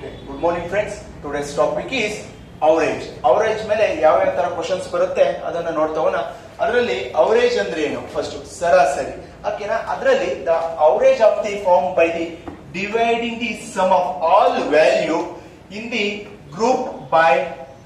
Okay, good morning friends. Today's topic is average. Average ಮೇಲೆ ಯಾವ ತರ ಕ್ವಶನ್ಸ್ ಬರುತ್ತೆ ಅದನ್ನ ನೋಡ್ತಾ ಹೋಗೋಣ. ಅದರಲ್ಲಿ average ಅಂದ್ರೆ ಏನು? ಫಸ್ಟ್ ಸರಾಸರಿ. ಓಕೆನಾ? ಅದರಲ್ಲಿ the average of the form by the dividing the sum of all value in the group by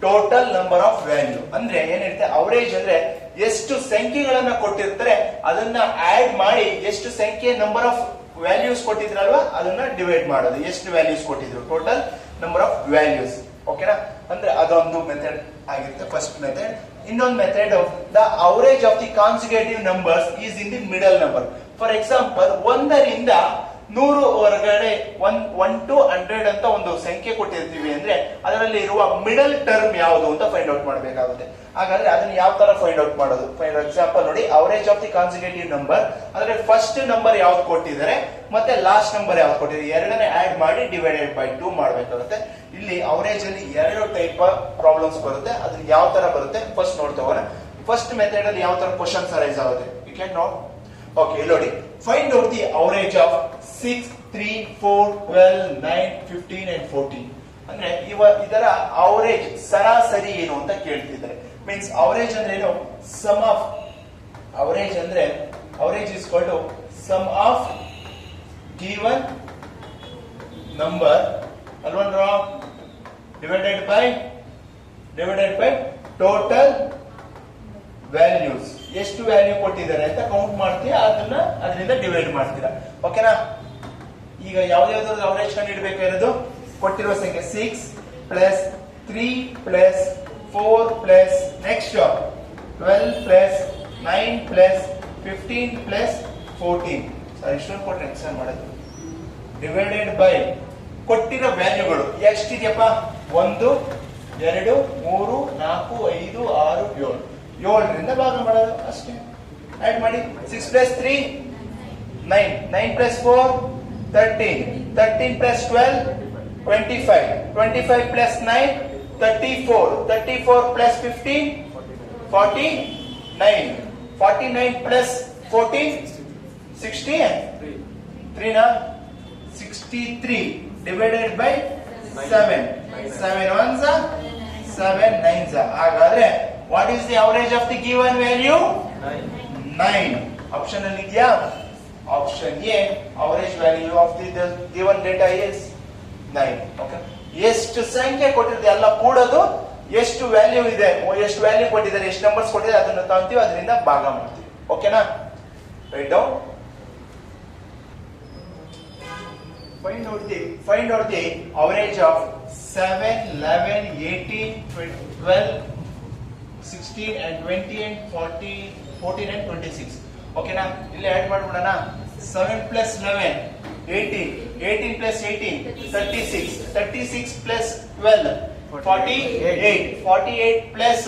total number of value. ಅಂದ್ರೆ ಏನಿರುತ್ತೆ ಅವರೇಜ್ ಅಂದ್ರೆ ಎಷ್ಟು ಸಂಖ್ಯೆಗಳನ್ನ ಕೊಟ್ಟಿರ್ತಾರೆ ಅದನ್ನ ಆಡ್ ಮಾಡಿ ಎಷ್ಟು ಸಂಖ್ಯೆ ನಂಬರ್ ಆಫ್ ವ್ಯಾಲ್ಯೂಸ್ ಕೊಟ್ಟಿದ್ರಲ್ವಾ ಅದನ್ನ ಡಿವೈಡ್ ಮಾಡೋದು. ಎಷ್ಟು ವ್ಯಾಲ್ಯೂಸ್ ಕೊಟ್ಟಿದ್ರು ಟೋಟಲ್ ನಂಬರ್ ಆಫ್ ವ್ಯಾಲ್ಯೂಸ್. ಓಕೆನಾ? ಅಂದ್ರೆ ಅದೊಂದು ಮೆಥಡ್ ಆಗಿರುತ್ತೆ ಫಸ್ಟ್ ಮೆಥಡ್. ಇನ್ನೊಂದು method the average of the consecutive numbers is in the middle number. For example 1ರಿಂದ 100 ಹೊರಗಡೆ 1 to 100 ಅಂತ ಒಂದು ಸಂಖ್ಯೆ ಕೊಟ್ಟಿರ್ತೀವಿ ಅಂದ್ರೆ ಅದರಲ್ಲಿ ಇರುವ ಮಿಡಲ್ ಟರ್ಮ್ ಯಾವುದು ಅಂತ ಫೈಂಡ್ ಔಟ್ ಮಾಡಬೇಕಾಗುತ್ತೆ. ಹಾಗಾದ್ರೆ ಅದನ್ನ ಯಾವ ತರ ಫೈಂಡ್ ಔಟ್ ಮಾಡೋದು? ಫಾರ್ ಎಕ್ಸಾಂಪಲ್ ನೋಡಿ, average of the consecutive number ಅಂದ್ರೆ ಫಸ್ಟ್ ನಂಬರ್ ಯಾವ್ದು ಕೊಟ್ಟಿದ್ದಾರೆ ಮತ್ತೆ ಲಾಸ್ಟ್ ನಂಬರ್ ಯಾವ್ದು ಕೊಟ್ಟಿದ್ದಾರೆ ಎರಡನೇ ಆಡ್ ಮಾಡಿ ಡಿವೈಡೆಡ್ ಬೈ 2 ಮಾಡಬೇಕಾಗುತ್ತೆ. ಇಲ್ಲಿ ಅವರೇಜ್ ಅಲ್ಲಿ ಎರಡು ಟೈಪ್ ಪ್ರಾಬ್ಲಮ್ಸ್ ಬರುತ್ತೆ. ಅದನ್ನ ಯಾವ ತರ ಬರುತ್ತೆ ಫಸ್ಟ್ ನೋಡ್ತಾ ಹೋಗೋಣ. ಫಸ್ಟ್ ಮೆಥಡ್ ಅಲ್ಲಿ ಯಾವ ತರ ಕ್ವಶನ್ಸ್ ಅರೈಸ್ ಆಗುತ್ತೆ ಯು ಕ್ಯಾನ್ ನೋ. ಓಕೆ, ಇಲ್ಲಿ ನೋಡಿ, find out the average of 6, 3, 4, 12, 9, 15 and 14. ಅಂದ್ರೆ ಇದರ ಅವರೇಜ್ ಸರಾಸರಿ ಏನು ಅಂತ ಕೇಳ್ತಿದ್ದಾರೆ. ಮೀನ್ಸ್ ಅವರೇಜ್ ಅಂದ್ರೆ ಏನು? ಸಮ್ ಆಫ್ ಅವರೇಜ್ ಅಂದ್ರೆ average is equal to sum of given number ಅಲ್ವಾ ಡಿವೈಡೆಡ್ ಬೈ ಟೋಟಲ್ ವ್ಯಾಲ್ಯೂಸ್. ಎಷ್ಟು ವ್ಯಾಲ್ಯೂ ಕೊಟ್ಟಿದ್ದಾರೆ ಅಂತ ಕೌಂಟ್ ಮಾಡ್ತೀರಾ, ಅದರಿಂದ ಡಿವೈಡ್ ಮಾಡ್ತೀರಾ. ಓಕೆನಾ? ಈಗ ಯಾವ್ದಾವ್ದು ಅವರೇಜ್ ಕಂಡು ಹಿಡಬೇಕಾಗಿರೋದು ಕೊಟ್ಟಿರುವ ಸಂಖ್ಯೆ 6 plus 3 plus 4 plus next 12 plus 9 plus 15 plus 14. ಇಷ್ಟೊಂದು ಕೊಟ್ಟರೆ ಎಕ್ಸ್ಟೆಂಡ್ ಮಾಡೋದು ಡಿವೈಡೆಡ್ ಬೈ ಕೊಟ್ಟಿರೋ ವ್ಯಾಲ್ಯೂಗಳು ಎಷ್ಟಿದೆಯಪ್ಪ? 1, 2, 3, 4, 5, 6, 7. 7ರಿಂದ ಭಾಗ ಮಾಡೋದು ಅಷ್ಟೇ. ಆಡ್ ಮಾಡಿ 6 plus 3 9, 9 plus 4 13, 13 plus 12 25, 25 plus 9 34, 34 plus 15 49, 49 plus 14 60 3 ನ 63 ಡಿವೈಡೆಡ್ ಬೈ 7. 7 ones 7 nines. ಹಾಗಾದ್ರೆ what is the average of the given value? 9. Option ಅಲ್ಲಿ ಇದೆಯಾ? Option A average value of the given data is 9. Okay, ಎಷ್ಟು ಸಂಖ್ಯೆ ಕೊಟ್ಟಿದೆ ಎಲ್ಲ ಕೂಡೋದು ಎಷ್ಟು ವ್ಯಾಲ್ಯೂ ಇದೆ, ಎಷ್ಟು ವ್ಯಾಲ್ಯೂ ಕೊಟ್ಟಿದ್ದಾರೆ, ಎಷ್ಟು ನಂಬರ್ಸ್ ಕೊಟ್ಟಿದ್ದಾರೆ ಅದನ್ನ ತಗೊಂತೀವಿ, ಅದರಿಂದ ಭಾಗ ಮಾಡ್ತೀವಿ. ಓಕೆನಾ? Write down. Find out the average of 7, 11, 18, 12, 16 and 20 and 40, 14 and 26. ಓಕೆನಾ? ಇಲ್ಲಿ add ಮಾಡ್ಬಿಡೋಣ. 7 plus 11 18, 18 plus 18 36, 36 plus 12 48, 48 plus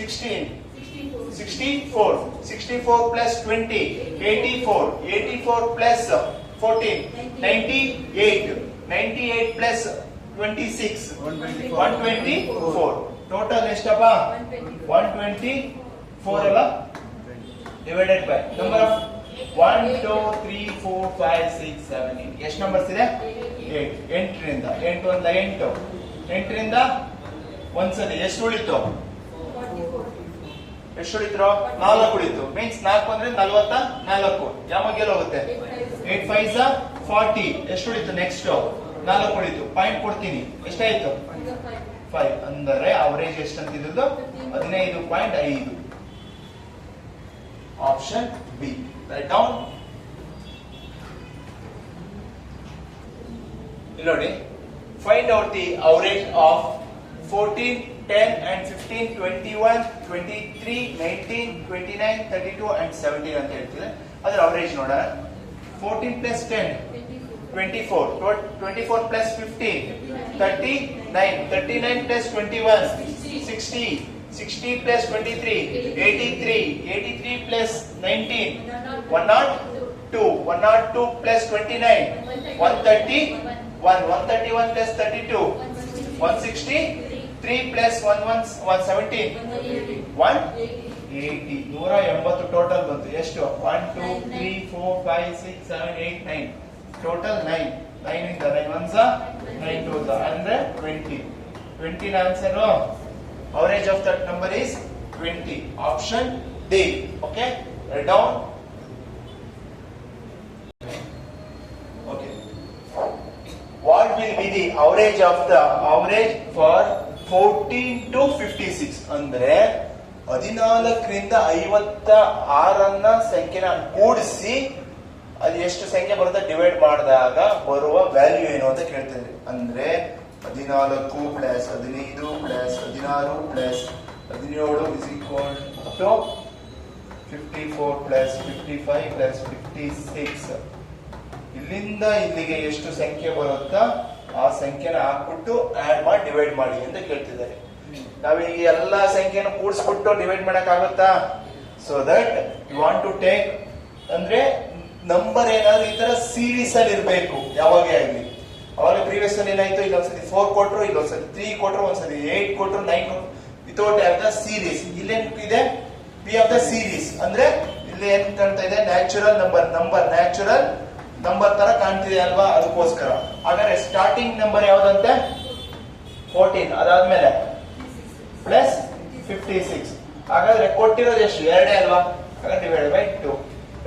16 64, 64 plus 20 84, 84 plus 14 98, 98 plus 26 124. Total ಎಷ್ಟಪ್ಪ? 124 ಅಲ್ಲ ಡಿವೈಡೆಡ್ ಬೈ ನಂಬರ್ ಆಫ್ 1 2 3 4 5 6 7 8. ಎಷ್ಟು ನಂಬರ್ಸ್ ಇದೆ? 8. 8ರಿಂದ 8 1 8, 8ರಿಂದ ಒಂದ್ಸಲಿ ಎಷ್ಟು ಉಳಿತು? ಎಷ್ಟು ಉಳಿತು? 4 ಉಳಿತು. ಮೀನ್ಸ್ 4 ಅಂದ್ರೆ 44. ಯಾವಾಗೆಲ್ಲ ಹೋಗುತ್ತೆ? 8 5 40. ಎಷ್ಟು ಉಳಿತು? ನೆಕ್ಸ್ಟ್ 4 ಉಳಿತು. ಪಾಯಿಂಟ್ ಕೊಡ್ತೀನಿ. ಎಷ್ಟಾಯ್ತು? 5. ಅಂದರೆ ಅವರೇಜ್ ಎಷ್ಟು ಅಂತಿದ್ದು? 15.5. Option B. Write down. ಇಲ್ಲಿ ನೋಡಿ, find out the average of 14, 10 and 15, 21, 23, 19, 29, 32 and 17 ಅಂತ ಹೇಳ್ತಿದೆ. ಅದರ ಅವರೇಜ್ ನೋಡೋಣ. 14 plus 10 24, 24 plus 15 39, 39 plus 21 60, 60 plus 23 83, 83 plus 19 102, 102 plus 29 131, 131 plus 32 160, 3 plus 117 180. 180 total ಬಂತು. ಎಷ್ಟು? 1 2 3 4 5 6 7 8 9. ಟೋಟಲ್ 9. 9 ಇಂದ 9 1s 9, 9 2 ಅಂದ್ರೆ 20. 20 answer. Average of that number is 20. Option D. Okay, write down. Okay, what will be the average of the average for 14 to 56? ಅಂದ್ರೆ 14ರಿಂದ 56 ಸಂಖ್ಯೆನ ಕೂಡಿಸಿ ಅದು ಎಷ್ಟು ಸಂಖ್ಯೆ ಬರುತ್ತೆ ಡಿವೈಡ್ ಮಾಡಿದಾಗ ಬರುವ ವ್ಯಾಲ್ಯೂ ಏನು ಅಂತ ಕೇಳ್ತಿದ್ರಿ. ಅಂದ್ರೆ 14 plus 15 plus 16 plus 17 is equal to 54 plus 55 plus 56. ಇಲ್ಲಿಂದ ಇಲ್ಲಿಗೆ ಎಷ್ಟು ಸಂಖ್ಯೆ ಬರುತ್ತಾ ಆ ಸಂಖ್ಯೆನ ಹಾಕ್ಬಿಟ್ಟು ಆಡ್ ಮಾಡಿ ಡಿವೈಡ್ ಮಾಡಿ ಅಂತ ಕೇಳ್ತಿದ್ದಾರೆ. ನಾವೀಗ ಎಲ್ಲಾ ಸಂಖ್ಯೆನ ಕೂಡಿಸ್ಬಿಟ್ಟು ಡಿವೈಡ್ ಮಾಡಕ್ ಆಗುತ್ತಾ? So that you want to take ಅಂದ್ರೆ ನಂಬರ್ ಏನಾದ್ರು ಈ ತರ ಸೀರೀಸ್ ಅಲ್ಲಿ ಇರಬೇಕು ಯಾವಾಗೇ ಆಗ್ಲಿ. ಅವಾಗ ಪ್ರೀವಿಯಸ್ ಅಲ್ಲಿ ಏನಾಯ್ತು, ಇಲ್ಲೊಂದ್ಸತಿ 4 ಕೊಟ್ರು, ಇಲ್ಲೊಂದ್ಸತಿ 3 ಕೊಟ್ರು, ಒಂದ್ಸತಿ 8 ಕೊಟ್ರು, 9 ಕೊಟ್ರು, ವಿತೌಟ್ ಆಫ್ ದ ಸೀರೀಸ್. ಇಲ್ಲೇನ್ ಇದೆ ಪಿ ಆಫ್ ದ ಸೀರೀಸ್ ಅಂದ್ರೆ ಇಲ್ಲಿ ಏನ್ ಕಾಣ್ತಾ ಇದೆ ನ್ಯಾಚುರಲ್ ನ್ಯಾಚುರಲ್ ನಂಬರ್ ತರ ಕಾಣ್ತಿದೆ ಅಲ್ವಾ, ಅದಕ್ಕೋಸ್ಕರ. ಹಾಗಾದ್ರೆ ಸ್ಟಾರ್ಟಿಂಗ್ ನಂಬರ್ ಯಾವ್ದಂತೆ 14, ಅದಾದ್ಮೇಲೆ ಪ್ಲಸ್ 56. ಹಾಗಾದ್ರೆ ಕೊಟ್ಟಿರೋದು ಎಷ್ಟು? 2 ಅಲ್ವಾ, ಹಾಗಾದ್ರೆ ಡಿವೈಡ್ ಬೈ 2.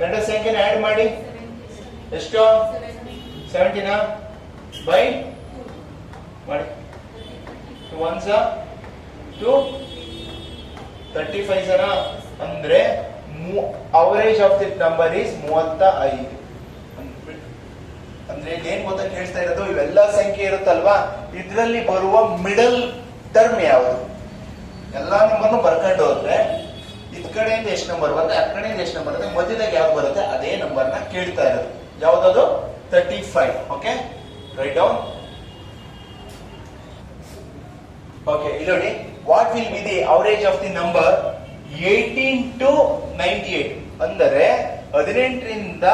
ಎರಡು ಸಂಖ್ಯೆನ ಆಡ್ ಮಾಡಿ ಎಷ್ಟು 17 ಬೈ ಮಾಡಿ 2 1s 2 35 ಜನ ಅಂದ್ರೆ average of the number is 35. ಅಂದ್ರೆ ಏನ್ ಗೊತ್ತಾ ಕೇಳ್ತಾ ಇರೋದು, ಇವೆಲ್ಲ ಸಂಖ್ಯೆ ಇರುತ್ತಲ್ವಾ, ಇದ್ರಲ್ಲಿ ಬರುವ ಮಿಡಲ್ ಟರ್ಮ್ ಯಾವುದು? ಎಲ್ಲಾ ನಂಬರ್ನು ಬರ್ಕೊಂಡು ಹೋದ್ರೆ ಇದ್ ಕಡೆಯಿಂದ ಎಷ್ಟು ನಂಬರ್ ಬರುತ್ತೆ, ಆ ಕಡೆಯಿಂದ ಎಷ್ಟು ನಂಬರ್ ಬರುತ್ತೆ, ಮಧ್ಯದಾಗ ಯಾವ್ದು ಬರುತ್ತೆ ಅದೇ ನಂಬರ್ ನ ಕೇಳ್ತಾ ಇರೋದು. ಯಾವ್ದದು? 35. Okay, write down. ಓಕೆ, ಇಲ್ಲಿ ನೋಡಿ, what will be the average of the number 18 to 98? ಅಂದರೆ 18ರಿಂದ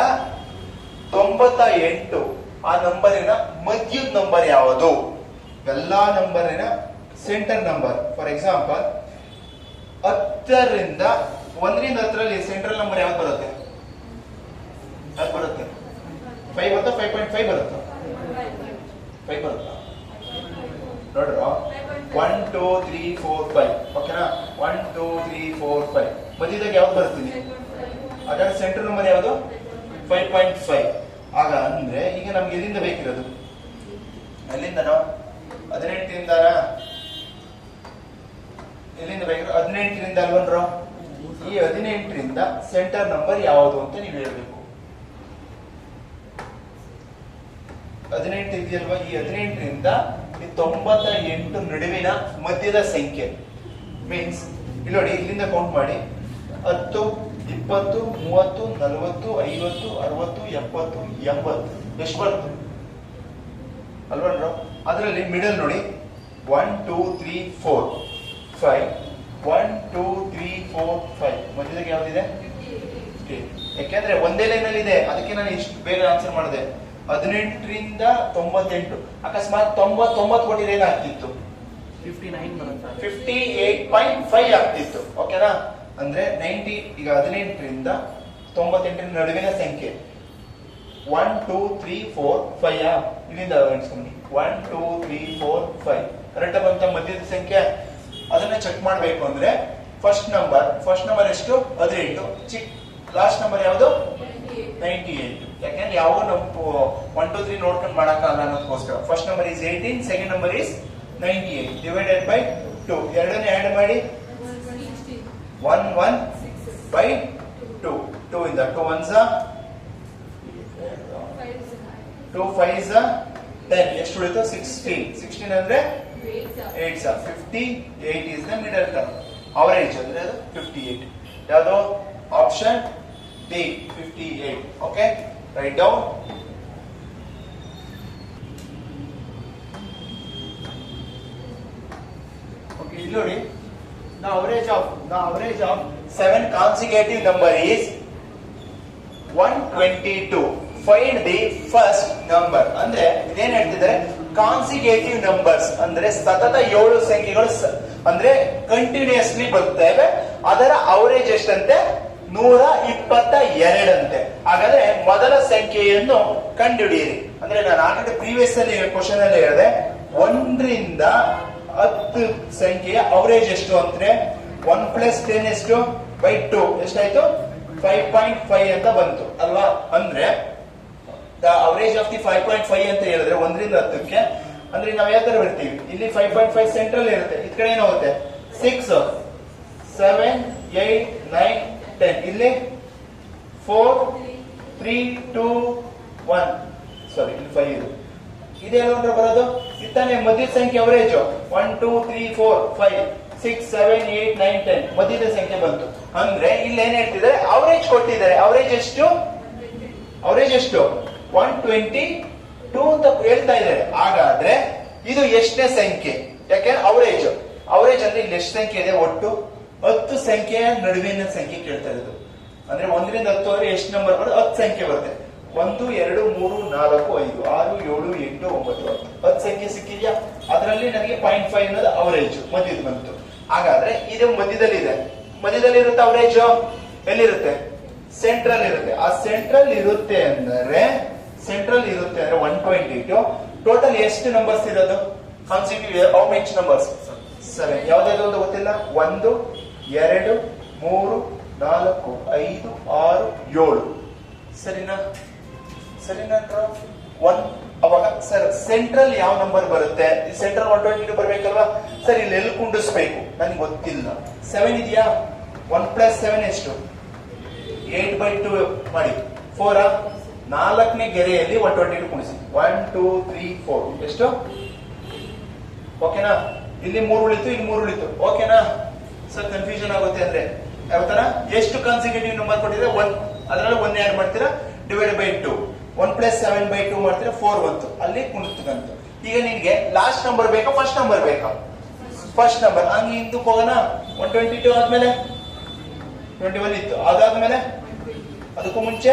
98 ಆ ನಂಬರಿನ ಮಧ್ಯದ ನಂಬರ್ ಯಾವುದು? ಎಲ್ಲಾ ನಂಬರಿನ ಸೆಂಟರ್ ನಂಬರ್. ಫಾರ್ ಎಕ್ಸಾಂಪಲ್ 10ರಿಂದ 1ರಿಂದ 10ರಲ್ಲಿ ಸೆಂಟ್ರಲ್ ನಂಬರ್ ಯಾವ್ದು ಬರುತ್ತೆ? ಯಾವ್ದು ಬರುತ್ತೆ? 5 ಬರುತ್ತಾ 5.5 ಬರುತ್ತಾ? 5 ಬರುತ್ತಾ ನೋಡ್ರ. 1 2 3 4 5. ಓಕೆನಾ? 1 2 3 4 5 ಮಧ್ಯದಾಗ ಯಾವ್ದು ಬರುತ್ತೀನಿ? ಹಾಗಾದ್ರೆ ಸೆಂಟ್ರಲ್ ನಂಬರ್ ಯಾವುದು? 5.5. ಆಗ ಅಂದ್ರೆ ಈಗ ನಮ್ಗೆ ಎಲ್ಲಿಂದ ಬೇಕಿರೋದು? ಅಲ್ಲಿಂದ ನಾವು 18ರಿಂದ ಎಲ್ಲಿಂದ ಬೇಕಿರೋ 18ರಿಂದ ಅಲ್ವನ್ರ. ಈ 18ರಿಂದ ಸೆಂಟರ್ ನಂಬರ್ ಯಾವುದು ಅಂತ ನೀವು ಹೇಳ್ಬೇಕು. 18 ಇದೆಯಲ್ವಾ, ಈ 18ರಿಂದ 98 ನಡುವಿನ ಮಧ್ಯದ ಸಂಖ್ಯೆ ಮೀನ್ಸ್ ಇಲ್ಲಿ ನೋಡಿ, ಇಲ್ಲಿಂದ ಕೌಂಟ್ ಮಾಡಿ 10 20 30 40 50 60 70 80 ಎಷ್ಟು ಬರುತ್ತೆ ಅಲ್ವನ್ರ. ಅದರಲ್ಲಿ ಮಿಡಲ್ ನೋಡಿ 1 2 3 4 5 1 2 3 4 5 ಮಧ್ಯದಾಗ ಯಾವ್ದಿದೆ? ಯಾಕೆಂದ್ರೆ ಒಂದೇ ಲೈನ್ ಅಲ್ಲಿ ಇದೆ, ಅದಕ್ಕೆ ನಾನು ಇಷ್ಟು ಬೇಗ ಆನ್ಸರ್ ಮಾಡಿದೆ. 18ರಿಂದ 98 ಅಕಸ್ಮಾತ್ 90 ಕೊಟ್ಟಿದ್ರೆ ಏನಾಗ್ತಿತ್ತು? 58.5 ಆಗ್ತಿತ್ತು. ಓಕೆನಾ? ಅಂದ್ರೆ 90. ಈಗ 18ರಿಂದ 98 ನಡುವಿನ ಸಂಖ್ಯೆ 1 2 3 4 5 ಇಲ್ಲಿಂದ ಎಣಿಸ್ಕೊಂಡು 1 2 3 4 5 ಕರೆಕ್ಟ್ ಬಂತ ಮಧ್ಯದ ಸಂಖ್ಯೆ. ಅದನ್ನ ಚೆಕ್ ಮಾಡ್ಬೇಕು ಅಂದ್ರೆ ಫಸ್ಟ್ ನಂಬರ್ ಎಷ್ಟು? 18. ಲಾಸ್ಟ್ ನಂಬರ್ ಯಾವುದು? 98. ಯಾಕಂದ್ರೆ ಯಾವ ನಾವು 1 2 3 ನೋಡ್ಕೊಂಡು ಮಾಡಕ್ಕಾಗಲ್ಲ ಅನ್ನೋದಕ್ಕೋಸ್ಕರ. First number is 18, second number is 98 divided by 2. ಎರಡನೇ ಆಡ್ ಮಾಡಿ 1 1 by 2. 2 ಇಂದ 2 1s 2 5s 10. ಎಷ್ಟು ಉಳಿತು? 16. 16 ಅಂದ್ರೆ 8s 58 is the middle term. Average ಅಂದ್ರೆ ಅದು 58. ಯಾವುದು? Option D 58. Okay, write down. Okay, ಇಲ್ಲಿ ನೋಡಿ, the average of 7 consecutive number is 122. Find the first number. ಅಂದ್ರೆ ಇದೇನ್ ಹೇಳ್ತಿದ್ದಾರೆ? ಕಾನ್ಸಿಕ್ಯೂಟಿವ್ ನಂಬರ್ಸ್ ಅಂದ್ರೆ ಸತತ 7 ಸಂಖ್ಯೆಗಳು ಅಂದ್ರೆ ಕಂಟಿನ್ಯೂಸ್ಲಿ ಬರ್ತವೆ. ಅದರ ಅವರೇಜ್ ಎಷ್ಟಂತೆ? 122 ಅಂತೆ. ಹಾಗಾದ್ರೆ ಮೊದಲ ಸಂಖ್ಯೆಯನ್ನು ಕಂಡುಹಿಡಿಯಿರಿ. ಅಂದ್ರೆ ನಾನು ಆಲ್ರೆಡಿ ಪ್ರೀವಿಯಸ್ ಅಲ್ಲಿ ಕ್ವಶನ್ ಅಲ್ಲಿ ಹೇಳಿದೆ, 1 ರಿಂದ 10 ಸಂಖ್ಯೆಯ ಅವರೇಜ್ ಎಷ್ಟು ಅಂದ್ರೆ 1 + 10 ಎಷ್ಟು ಬೈ 2 ಎಷ್ಟಾಯ್ತು 5.5 ಅಂತ ಬಂತು ಅಲ್ವಾ. ಅಂದ್ರೆ ದ ಅವರೇಜ್ ಆಫ್ ದಿ 5.5 ಅಂತ ಹೇಳಿದ್ರೆ 1 ರಿಂದ 10ಕ್ಕೆ ಅಂದ್ರೆ ನಾವ್ ಯಾವ ತರ ಬರ್ತೀವಿ, ಇಲ್ಲಿ 5.5 ಸೆಂಟ್ರಲ್ ಇರುತ್ತೆ, ಇದ್ ಕಡೆ ಏನಾಗುತ್ತೆ 6 7 8 9 10, ಇಲ್ಲಿ 4 3 2 1 ಸಾರಿ ಇಲ್ಲಿ 5 ಇದೆ, ಇದೇನು ಬರೋದು ಇತ್ತಾನೆ ಮಧ್ಯದ ಸಂಖ್ಯೆ ಅವರೇಜ್ 1 2 3 4 5 6 7 8 9 10 ಮಧ್ಯದ ಸಂಖ್ಯೆ ಬಂತು. ಅಂದ್ರೆ ಇಲ್ಲಿ ಏನ್ ಹೇಳ್ತಿದ್ದಾರೆ, ಅವರೇಜ್ ಕೊಟ್ಟಿದ್ದಾರೆ. ಅವರೇಜ್ ಎಷ್ಟು 122 ಅಂತ ಹೇಳ್ತಾ ಇದ್ದಾರೆ. ಹಾಗಾದ್ರೆ ಇದು ಎಷ್ಟನೇ ಸಂಖ್ಯೆ, ಯಾಕೆಂದ್ರೆ ಅವರೇಜ್ ಅಂದ್ರೆ ಇಲ್ಲಿ ಎಷ್ಟು ಸಂಖ್ಯೆ ಇದೆ, ಒಟ್ಟು 10 ಸಂಖ್ಯೆಯ ನಡುವಿನ ಸಂಖ್ಯೆ ಕೇಳ್ತಾ ಇರೋದು. ಅಂದ್ರೆ 1 ರಿಂದ 10 ಅಂದ್ರೆ ಎಷ್ಟು ನಂಬರ್ ಬರುತ್ತೆ, 10 ಸಂಖ್ಯೆ ಬರುತ್ತೆ. 1 2 3 4 5 6 7 8 9 10 ಸಂಖ್ಯೆ ಸಿಕ್ಕಿದ್ಯಾ. ಅದರಲ್ಲಿ ನನಗೆ 0.5 ಅನ್ನೋದು ಅವರೇಜ್ ಮಧ್ಯದ ಬಂತು. ಹಾಗಾದ್ರೆ ಇದು ಮಧ್ಯದಲ್ಲಿ ಇರುತ್ತೆ ಅವರೇಜ್ ಎಲ್ಲಿರುತ್ತೆ, ಸೆಂಟ್ರಲ್ ಇರುತ್ತೆ. ಆ ಸೆಂಟ್ರಲ್ ಇರುತ್ತೆ ಅಂದ್ರೆ 122. ಟೋಟಲ್ ಎಷ್ಟು ನಂಬರ್ಸ್ ಇರೋದು ಕಾನ್ಸಿಕ್ಯೂಟಿವ್, ಹೌ ಮೆನಿ ನಂಬರ್ಸ್ 7. ಯಾವ್ದಾದ್ರು ಒಂದು ಗೊತ್ತಿಲ್ಲ, 1 2 3 4 5 6 7 ಸರಿನಾ 1. ಅವಾಗ ಸರ್ ಸೆಂಟ್ರಲ್ ಯಾವ ನಂಬರ್ ಬರುತ್ತೆ, ಸೆಂಟ್ರಲ್ 122 ಬರ್ಬೇಕಲ್ವಾ ಸರ್. ಇಲ್ಲಿ ಎಲ್ಲಿ ಕುಂಡಿಸ್ಬೇಕು ನನಗೆ ಗೊತ್ತಿಲ್ಲ. 7 ಇದೆಯಾ, 1 + 7 ಎಷ್ಟು 8/2 ಮಾಡಿ 4 4ನೇ ಗೆರೆಯಲ್ಲಿ 122 ಕುಣಿಸಿ 1 2 3 4 ಎಷ್ಟು ಓಕೆನಾ. ಇಲ್ಲಿ 3 ಉಳಿತು, ಇಲ್ಲಿ 3 ಉಳಿತು ಓಕೆನಾ ಸರ್. ಕನ್ಫ್ಯೂಷನ್ ಆಗುತ್ತೆ ಅಂದ್ರೆ ಯಾವ ತರ, ಎಷ್ಟು ಕಾನ್ಸಿಕ್ಯೂಟಿವ್ ನಂಬರ್ ಕೊಟ್ಟಿದ್ರೆ 1 ಅದರಲ್ಲಿ 1 ಆಡ್ ಮಾಡ್ತೀರಾ /2 1 + 7/2 ಮಾಡ್ತೀರಾ 4 ಬಂತು, ಅಲ್ಲಿ ಕುಣಿತಂತು. ಈಗ ನಿನ್ಗೆ ಲಾಸ್ಟ್ ನಂಬರ್ ಬೇಕಾ ಫಸ್ಟ್ ನಂಬರ್ ಬೇಕಾ, ಫಸ್ಟ್ ನಂಬರ್. ಹಂಗೆ ಹಿಂದಕ್ಕೆ ಹೋಗೋಣ. 122 ಆದ್ಮೇಲೆ 21 ಇತ್ತು, ಅದಾದ್ಮೇಲೆ ಅದಕ್ಕೂ ಮುಂಚೆ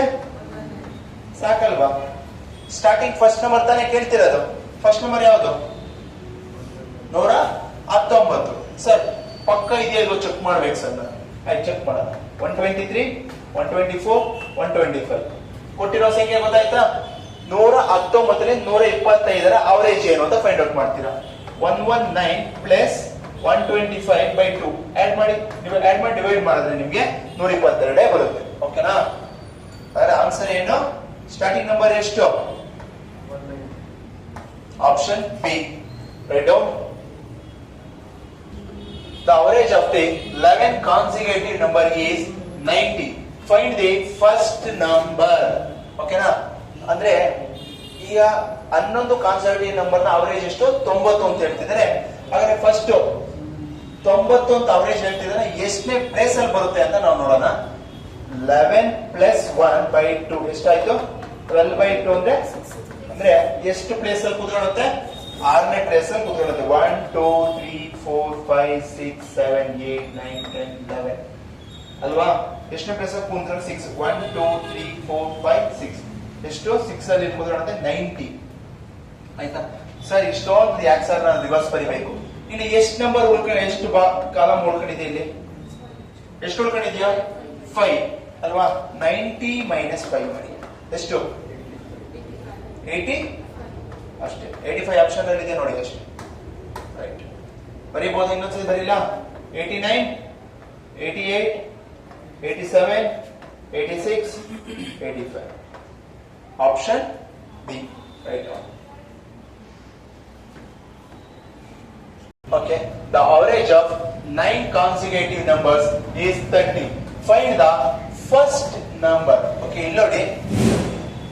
ಸಾಕಲ್ವಾ. ಸ್ಟಾರ್ಟಿಂಗ್ ಫಸ್ಟ್ ನಂಬರ್ ತಾನೇ ಕೇಳ್ತಿರೋದು. ಫಸ್ಟ್ ನಂಬರ್ ಯಾವುದು 119 ಸರ್. ಪಕ್ಕ ಇದೆಯಲ್ವ ಚೆಕ್ ಮಾಡ್ಬೇಕು ಸರ್ ನಾನು. ಆಯ್ತು ಚೆಕ್ ಮಾಡೋಣ. 123 124 125 ಕೊಟ್ಟಿರೋ ಸಂಖ್ಯೆ ಗೊತ್ತಾಯ್ತಾ. 119 125 ಅವರೇಜ್ ಏನು ಅಂತ ಫೈಂಡ್ ಔಟ್ ಮಾಡ್ತೀರಾ. 119 + 125/2 ಆಡ್ ಮಾಡಿ ಡಿವೈಡ್ ಮಾಡಿದ್ರೆ ನಿಮ್ಗೆ 122 ಬರುತ್ತೆ ಓಕೆನಾ. ಅದರ ಆನ್ಸರ್ ಏನು, ಸ್ಟಾರ್ಟಿಂಗ್ ನಂಬರ್ ಎಷ್ಟು, option B. Write down. The average of the 11 consecutive number is 90. Find the first number. ಓಕೆನಾ. ಅಂದ್ರೆ ಈಗ 11 ಕಾನ್ಸಿಕ್ಯೂಟಿವ್ ನಂಬರ್ ನ ಅವರೇಜ್ ಎಷ್ಟು 90 ಅಂತ ಹೇಳ್ತಿದ್ದಾರೆ. ಹಾಗಾದ್ರೆ ಫಸ್ಟ್ 90 ಅಂತ ಅವರೇಜ್ ಹೇಳ್ತಿದ್ದಾರೆ, ಎಷ್ಟನೇ ಪ್ಲೇಸ್ ಅಲ್ಲಿ ಬರುತ್ತೆ ಅಂತ ನಾವು ನೋಡೋಣ. 11 + 1/2 ಎಷ್ಟಾಯ್ತು 12/2 ಅಂದ್ರೆ ಎಷ್ಟು ಪ್ಲೇಸ್ ಅಲ್ಲಿ ಕೂತ್ಕೊಳ್ಳುತ್ತೆ, 6ನೇ ಪ್ಲೇಸ್ ಅಲ್ಲಿ ಕೂತ್ಕೊಳ್ಳುತ್ತೆ. 1 2 3 4 5 6 7 8 9 10 11 ಅಲ್ವಾ. ಎಷ್ಟನೇ ಪ್ಲೇಸ್ ಅಲ್ಲಿ ಕೂತ್ಕೊಳ್ಳೋ 6 1 2 3 4 5 6 ಎಷ್ಟು 6 ಅಲ್ಲಿ ಕೂತ್ಕೊಳ್ಳುತ್ತೆ 90 ಆಯ್ತಾ ಸರ್. ಇಷ್ಟೊಂದು ಯಾಕೆ ಸರ್ ನಾನು ರಿವರ್ಸ್ ಬರಿಬೇಕು. ಇನ್ನು ಎಷ್ಟು ನಂಬರ್ ಉಳ್ಕೊಂಡು ಎಷ್ಟು ಕಾಲಮ್ ಉಳ್ಕೊಂಡಿದೆ, ಇಲ್ಲಿ ಎಷ್ಟು ಉಳ್ಕೊಂಡಿದ್ಯಾ 5 ಅಲ್ವಾ. 90 - 5 ಮಾಡಿ ಎಷ್ಟು 80 ಅಷ್ಟೇ. 85 ಆಪ್ಷನ್ ಅಲ್ಲಿ ಇದೆ ನೋಡಿ ಅಷ್ಟೇ. ರೈಟ್ ಬರೀಬಹುದು, ಇನ್ನೊಂದ್ಸತಿ ಬರೀಲ್ಲ. 89 88 87 86 85 option B. Right. Okay, the average of 9 consecutive numbers is 30. Find the first number. Okay, ಇಲ್ಲಿ ನೋಡಿ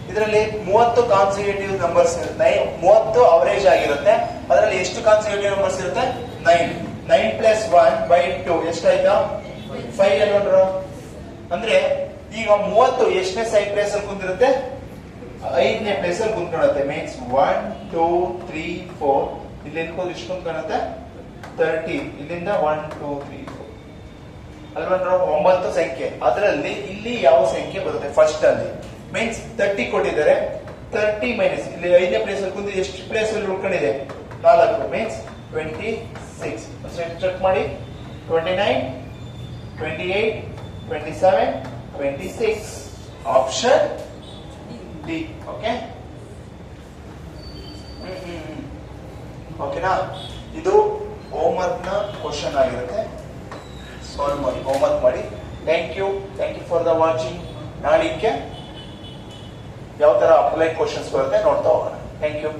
ಇದರಲ್ಲಿ 30 ಕಾನ್ಸಿಕ್ಯೂಟಿವ್ ನಂಬರ್ಸ್ 30 ಅವರೇಜ್ ಆಗಿರುತ್ತೆ. ಅದರಲ್ಲಿ ಎಷ್ಟು ಕಾನ್ಸಿಕ್ಯೂಟಿವ್ ನಂಬರ್ಸ್ ಇರುತ್ತೆ 9. 9 + 1/2 ಎಷ್ಟಾಯ್ತಾ 5 ಅಲ್ವಾ. ಅಂದ್ರೆ ಈಗ 30 ಎಷ್ಟನೇ ಸೈಡ್ ಪ್ಲೇಸ್ ಅಲ್ಲಿ ಕುಂತಿರುತ್ತೆ 5ನೇ ಪ್ಲೇಸ್ ಅಲ್ಲಿ ಕುಂತ್ಕೊಳ್ಳುತ್ತೆ. ಮೀನ್ಸ್ 1 2 3 4 ಇಲ್ಲಿ ಎನ್ಕೋದು ಇಷ್ಟು ಕುಂತ್ಕೊಳ್ಳುತ್ತೆ 30. ಇಲ್ಲಿಂದ 1 2 3 4 ಅಲ್ವಾ 9 ಸಂಖ್ಯೆ. ಅದರಲ್ಲಿ ಇಲ್ಲಿ ಯಾವ ಸಂಖ್ಯೆ ಬರುತ್ತೆ ಫಸ್ಟ್ ಅಲ್ಲಿ, ಮೀನ್ಸ್ 30 ಕೊಟ್ಟಿದ್ದಾರೆ. 30 ಮೈನಸ್ ಇಲ್ಲಿ 5ನೇ ಪ್ಲೇಸ್ ಅಲ್ಲಿ ಕುಂತು ಎಷ್ಟು ಪ್ಲೇಸ್ ಅಲ್ಲಿ ಉಳ್ಕೊಂಡಿದೆ 4 ಮೀನ್ಸ್ 26. ಚೆಕ್ ಮಾಡಿ 29 28 27 26 ಆಪ್ಷನ್ ಡಿ. ಓಕೆ ಓಕೆನಾ? ಇದು ಹೋಮ್ವರ್ಕ್ ನ ಕ್ವಶನ್ ಆಗಿರುತ್ತೆ. ಸಾಲ್ವ್ ಮಾಡಿ, ಹೋಮ್ವರ್ಕ್ ಮಾಡಿ. Thank you for the watching. ನಾಳಿಕೆ ಯಾವ ತರ ಅಪ್ಲೈ ಕ್ವಶನ್ಸ್ ಬರುತ್ತೆ ನೋಡ್ತಾ ಹೋಗೋಣ. Thank you.